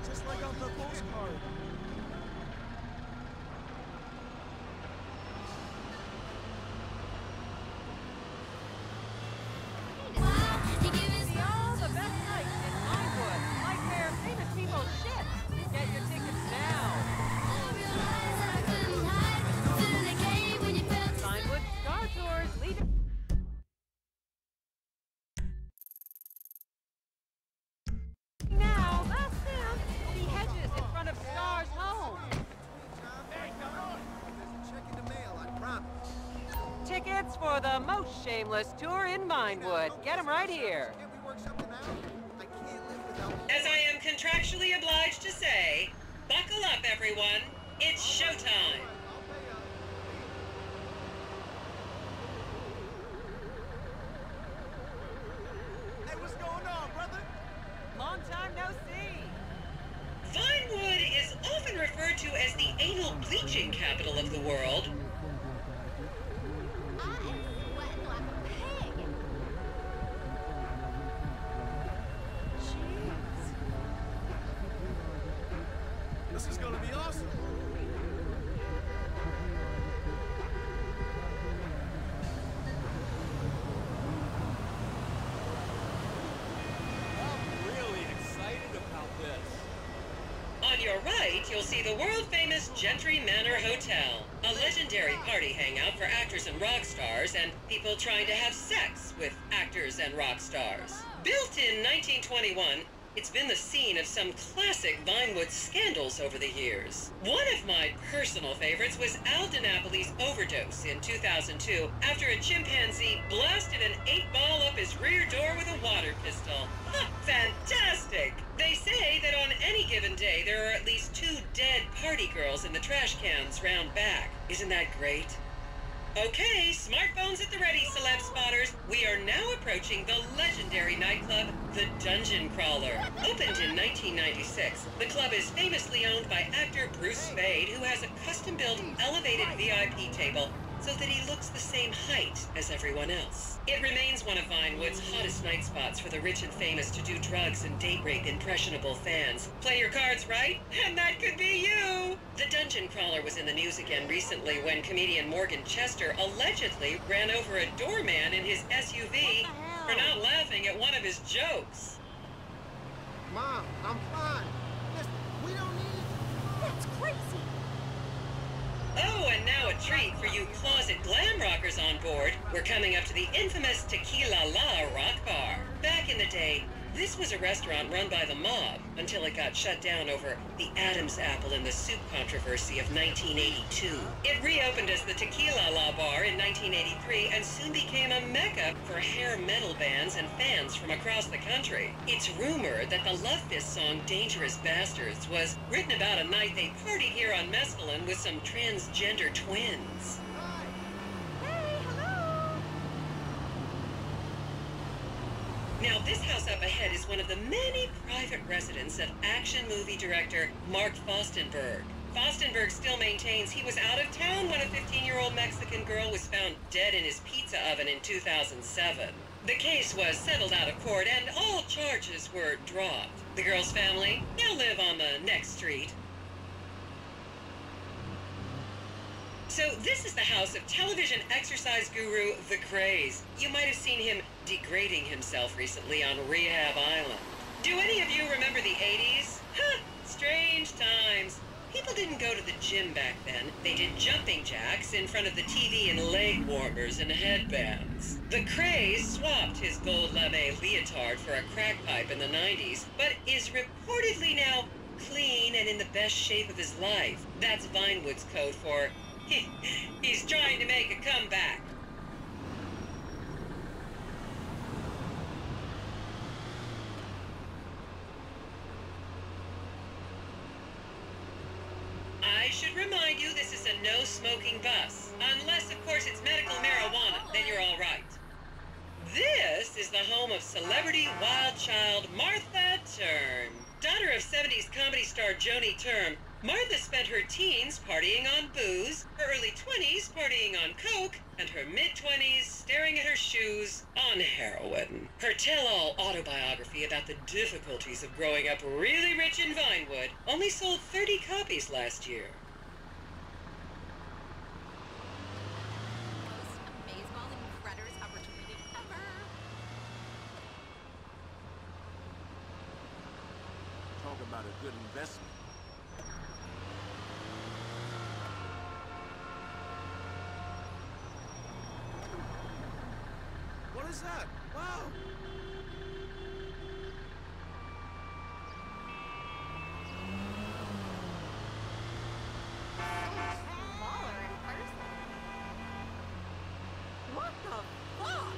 Just like on the postcard. All the best nights in Vinewood, like their famous people's shit. Get your tickets now. Vinewood Star Tours leaving. Now, the Simp will be hedges in front of Star's home. Hey, come on! There's a check in the mail, I promise. Tickets for the most shameless tour in Vinewood. Get them right here. Can't we work something out? I can't live without... As I am contractually obliged to say, buckle up, everyone. It's showtime. I'll pay up. Hey, what's going on, brother? Long time no see. Vinewood is often referred to as the anal bleaching capital of the world. This is gonna be awesome. I'm really excited about this. On your right, you'll see the world-famous Gentry Manor Hotel, a legendary party hangout for actors and rock stars and people trying to have sex with actors and rock stars. Built in 1921, it's been the scene of some classic Vinewood scandals over the years. One of my personal favorites was Al DiNapoli's overdose in 2002 after a chimpanzee blasted an 8-ball up his rear door with a water pistol. Ha! Fantastic! They say that on any given day there are at least 2 dead party girls in the trash cans round back. Isn't that great? Okay, smartphones at the ready, celeb spotters. We are now approaching the legendary nightclub, the Dungeon Crawler. Opened in 1996, the club is famously owned by actor Bruce Spade, who has a custom-built elevated VIP table so that he looks the same height as everyone else. It remains one of Vinewood's hottest night spots for the rich and famous to do drugs and date rape impressionable fans. Play your cards right, and that could be you! The Dungeon Crawler was in the news again recently when comedian Morgan Chester allegedly ran over a doorman in his SUV for not laughing at one of his jokes. Mom, I'm fine. Listen, we don't need... That's crazy. Oh, and now a treat for you closet glam rockers on board. We're coming up to the infamous Tequila La Rock Bar. Back in the day, this was a restaurant run by the mob until it got shut down over the Adam's apple in the soup controversy of 1982. It reopened as the Tequila La Bar in 1983 and soon became a mecca for hair metal bands and fans from across the country. It's rumored that the Love Fist song Dangerous Bastards was written about a night they partied here on Mescaline with some transgender twins. Hey, hello. Now, this house up ahead is one of the many private residence of action movie director Mark Fostenberg. Fostenberg still maintains he was out of town when a 15-year-old Mexican girl was found dead in his pizza oven in 2007. The case was settled out of court and all charges were dropped. The girl's family now live on the next street. So this is the house of television exercise guru The Craze. You might have seen him degrading himself recently on Rehab Island. Do any of you remember the 80s? Huh, strange times. People didn't go to the gym back then. They did jumping jacks in front of the TV and leg warmers and headbands. The Craze swapped his gold lame leotard for a crack pipe in the 90s, but is reportedly now clean and in the best shape of his life. That's Vinewood's code for he's trying to make a comeback. I should remind you this is a no-smoking bus. Unless, of course, it's medical marijuana, then you're all right. This is the home of celebrity wild child Martha Turn. Daughter of 70s comedy star Joni term, Martha spent her teens partying on booze, her early 20s partying on coke, and her mid-20s staring at her shoes on heroin. Her tell-all autobiography about the difficulties of growing up really rich in Vinewood only sold 30 copies last year. Most amazeballing critters opportunity ever. Talk about a good investment. What is that? Wow! Smaller in person. What the fuck?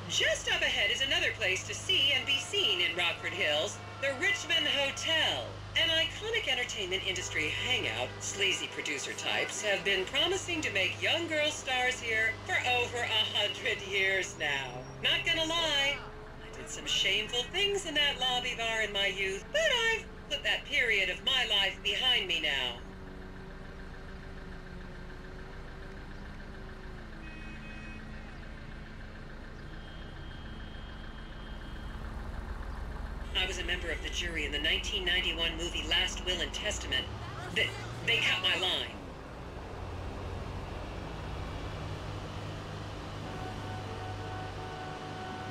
Just up ahead is another place to see and be seen in Rockford Hills, the Richmond Hotel. An iconic entertainment industry hangout, sleazy producer types have been promising to make young girl stars here for over 100 years now. Not gonna lie, I did some shameful things in that lobby bar in my youth, but I've put that period of my life behind me now. I was a member of the jury in the 1991 movie Last Will and Testament. They cut my line.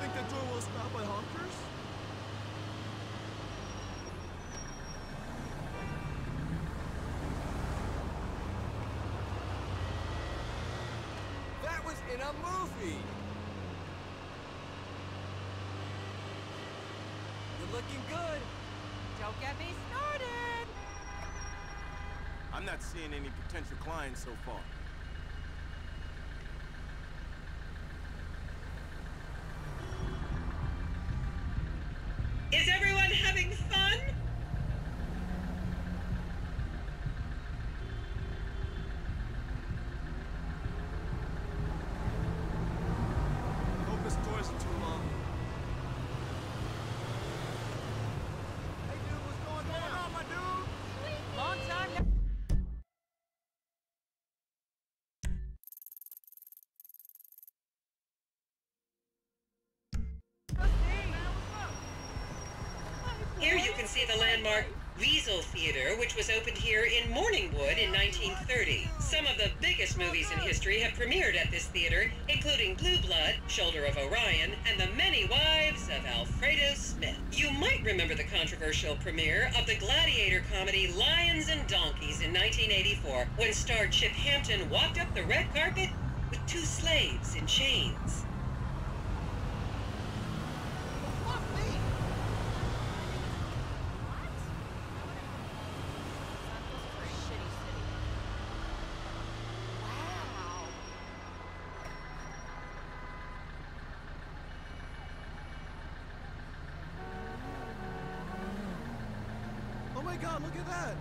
Think the door will stop by honkers? That was in a movie! You're looking good. Don't get me started. I'm not seeing any potential clients so far. Is everyone having fun? Hope this door isn't too long. Hey dude, what's going on, my dude? Long time no. Here you can see the landmark Weasel Theater, which was opened here in Morningwood in 1930. Some of the biggest movies in history have premiered at this theater, including Blue Blood, Shoulder of Orion, and The Many Wives of Alfredo Smith. You might remember the controversial premiere of the gladiator comedy Lions and Donkeys in 1984, when star Chip Hampton walked up the red carpet with two slaves in chains. Oh my god, look at that!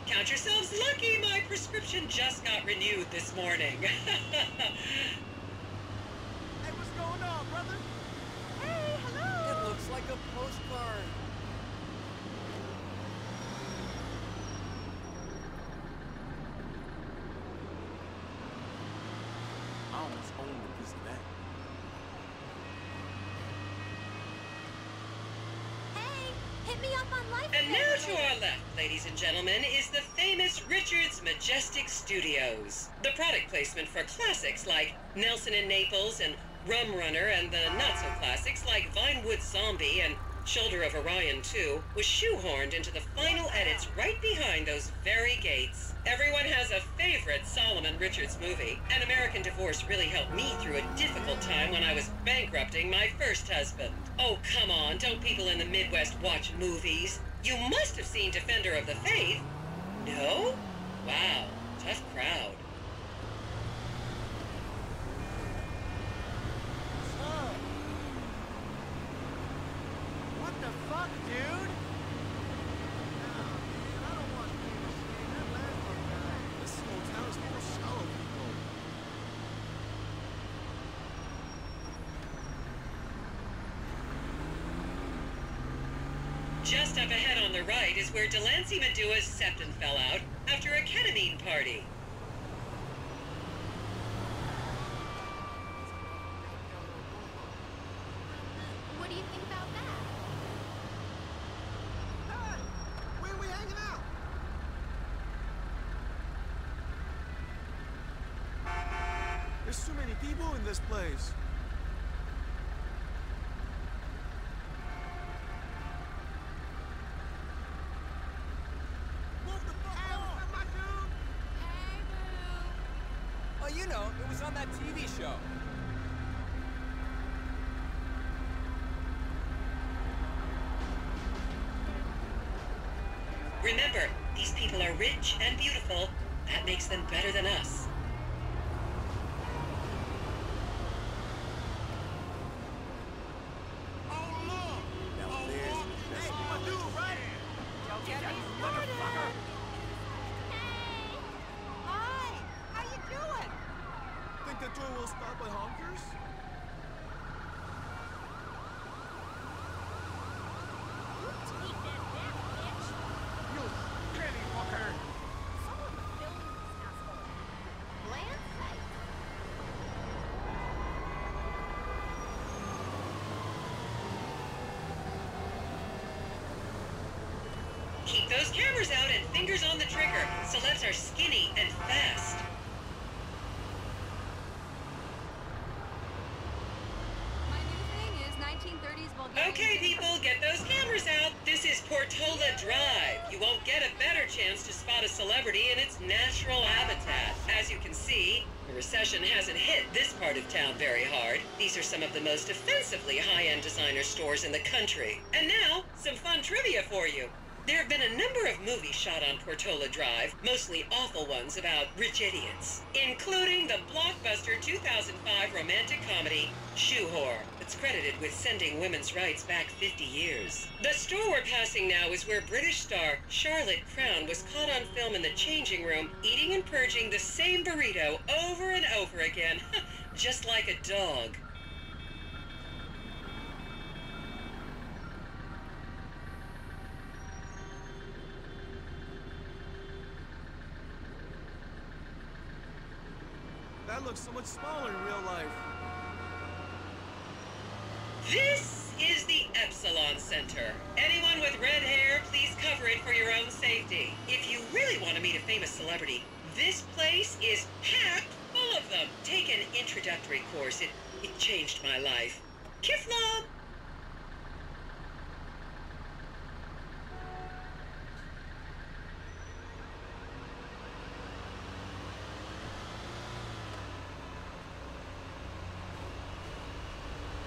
Count yourselves lucky, my prescription just got renewed this morning. Hey, what's going on, brother? Hey, hello. It looks like a postcard. I almost owned a piece of that. Hey, hit me up on life. And now to our left, ladies and gentlemen, is the famous Richards Majestic Studios. The product placement for classics like Nelson and Naples and Rum Runner, and the not-so-classics like Vinewood Zombie and Shoulder of Orion 2 was shoehorned into the final edits right behind those very gates. Everyone has a favorite Solomon Richards movie. An American Divorce really helped me through a difficult time when I was bankrupting my first husband. Oh, come on, don't people in the Midwest watch movies? You must have seen Defender of the Faith. No? Wow, tough crowd. What the fuck, dude? Nah, man, I don't want to be the same. That last one guy. Just up ahead on the right is where Delancey Medua's septon fell out after a ketamine party. What do you think about that? Hey, where are we hanging out? There's too many people in this place. Move the fuck on, my dude! Hey, boo. Oh, you know, it was on that TV show. Remember, these people are rich and beautiful. That makes them better than us. Oh, look! Now there's the Hey, best my dude, right? Don't get me started. Hey. Hi, how you doing? Think the tour will stop at honkers? You take that back, bitch. You skinny fucker! Someone film this asshole. Land site. Keep those cameras out and fingers on the trigger. Celebs are skinny and fast. My new thing is 1930s Bulgarian. Okay, people, get those cameras out. This is Portola Drive. You won't get a better chance to spot a celebrity in its natural habitat. As you can see, the recession hasn't hit this part of town very hard. These are some of the most offensively high-end designer stores in the country. And now, some fun trivia for you. There have been a number of movies shot on Portola Drive, mostly awful ones about rich idiots, including the blockbuster 2005 romantic comedy, Shoe Whore. It's credited with sending women's rights back 50 years. The store we're passing now is where British star Charlotte Crown was caught on film in the changing room, eating and purging the same burrito over and over again, just like a dog. That looks so much smaller in real life. This is the Epsilon Center. Anyone with red hair, please cover it for your own safety. If you really want to meet a famous celebrity, this place is packed full of them. Take an introductory course. It changed my life. Kiflam!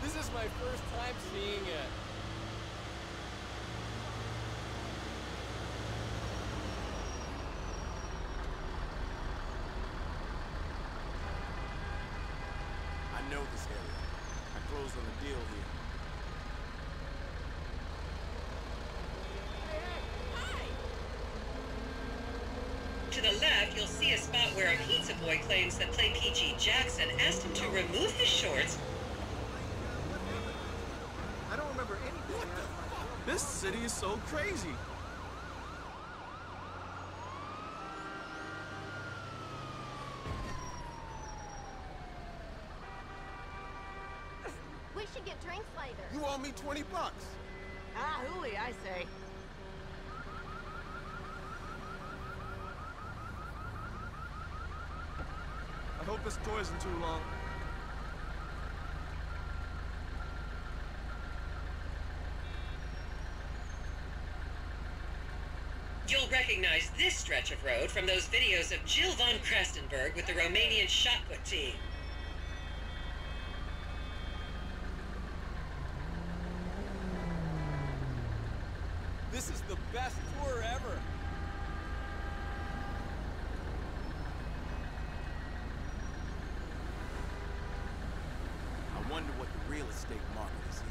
This is my first time seeing it. I know this area. I closed on a deal here. To the left, you'll see a spot where a pizza boy claims that Play Peachy Jackson asked him to remove his shorts. I don't remember anything. This city is so crazy. We should get drinks later. You owe me $20. Ah, hooey, I say. I hope this tour isn't too long. You'll recognize this stretch of road from those videos of Jill von Krastenberg with the Romanian shot put team. This is the best tour ever. I wonder what the real estate market is here.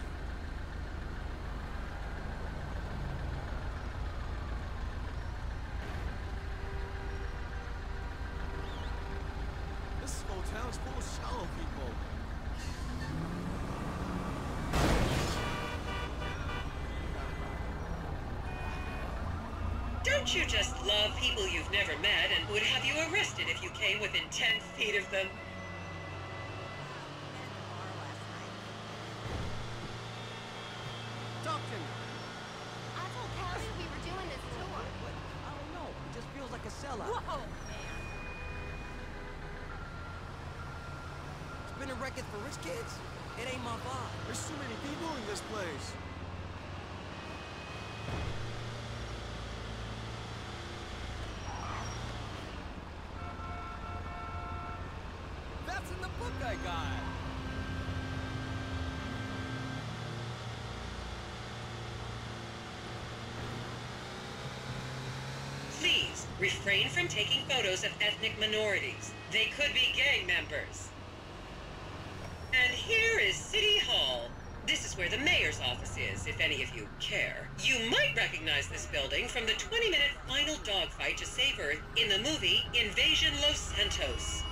This whole town's full of shallow people. Don't you just love people you've never met and would have you arrested if you came within 10 feet of them? Talk to me. I told Kelly we were doing this tour. I don't know. It just feels like a sellout. Whoa, man. Spinning records for rich kids? It ain't my vibe. There's too many people in this place. That's in the book I got. Please, refrain from taking photos of ethnic minorities. They could be gang members. And here is City Hall. This is where the mayor's office is, if any of you care. You might recognize this building from the 20-minute final dogfight to save Earth in the movie Invasion Los Santos.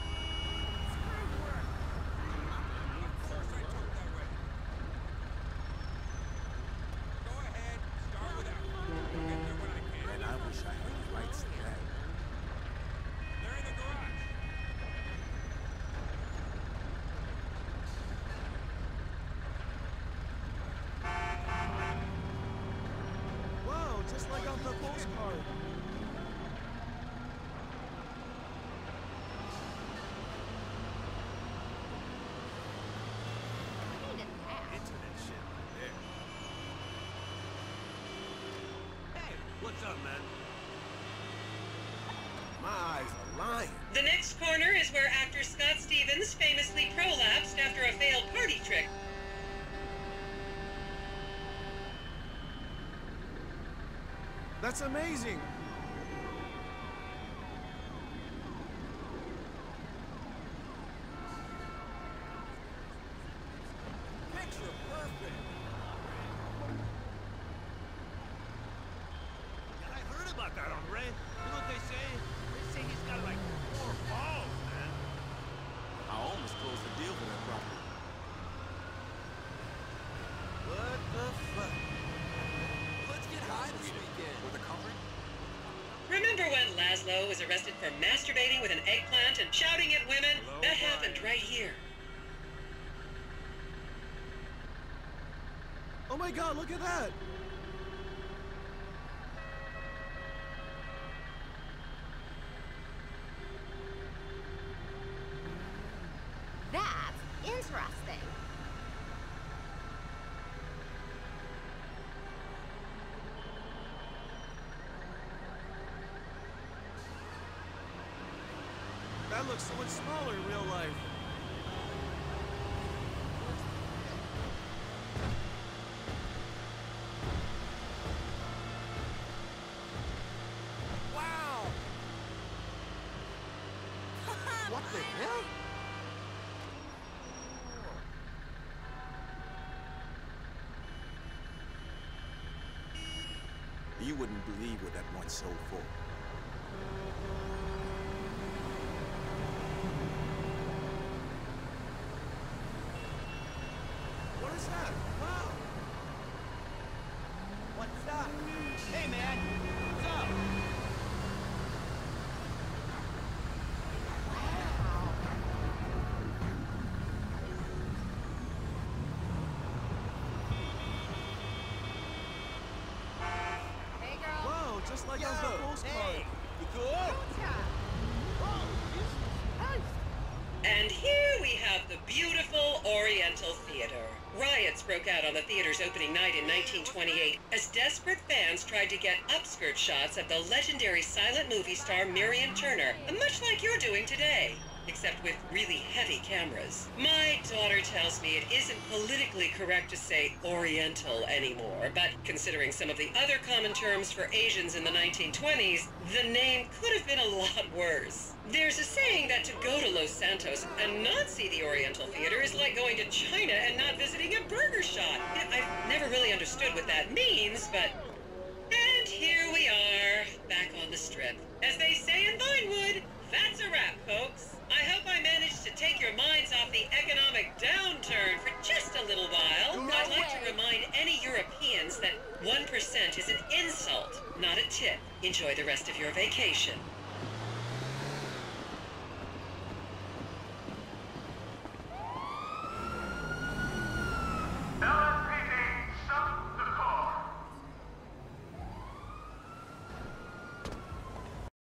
And I wish I had the rights to that. Wow, just like on the postcard. Kind of that. Internet shit right there. Hey, what's up, man? My eyes are lying. The next corner is where actor Scott Stevens famously prolapsed after a failed party trick. That's amazing. Picture perfect. I heard about that, hombre. You know what they say? They say he's got like 4 balls, man. I almost closed the deal for that property. What the fuck? Let's get high this weekend. With a covering? Remember when Laszlo was arrested for masturbating with an eggplant and shouting at women? Hello, That happened right here. Oh my god, look at that! That's interesting. That looks so much smaller in real life. Wow. What the hell? You wouldn't believe what that one sold for. What is that? Wow! What's up? Hey, man. What's up? Hey, girl. Wow, just like on the postcard. Hey, you cool? And here we have the beautiful Oriental Theater. Riots broke out on the theater's opening night in 1928 as desperate fans tried to get upskirt shots of the legendary silent movie star Miriam Turner, much like you're doing today, except with really heavy cameras. My daughter tells me it isn't politically correct to say Oriental anymore, but considering some of the other common terms for Asians in the 1920s, the name could have been a lot worse. There's a saying that to go to Los Santos and not see the Oriental Theater is like going to China and not visiting a burger shop. I've never really understood what that means, but... And here we are, back on the strip. As they say in Vinewood, that's a wrap, folks. I hope I managed to take your minds off the economic downturn for just a little while. No I'd like way. to remind any Europeans that 1% is an insult, not a tip. In enjoy the rest of your vacation.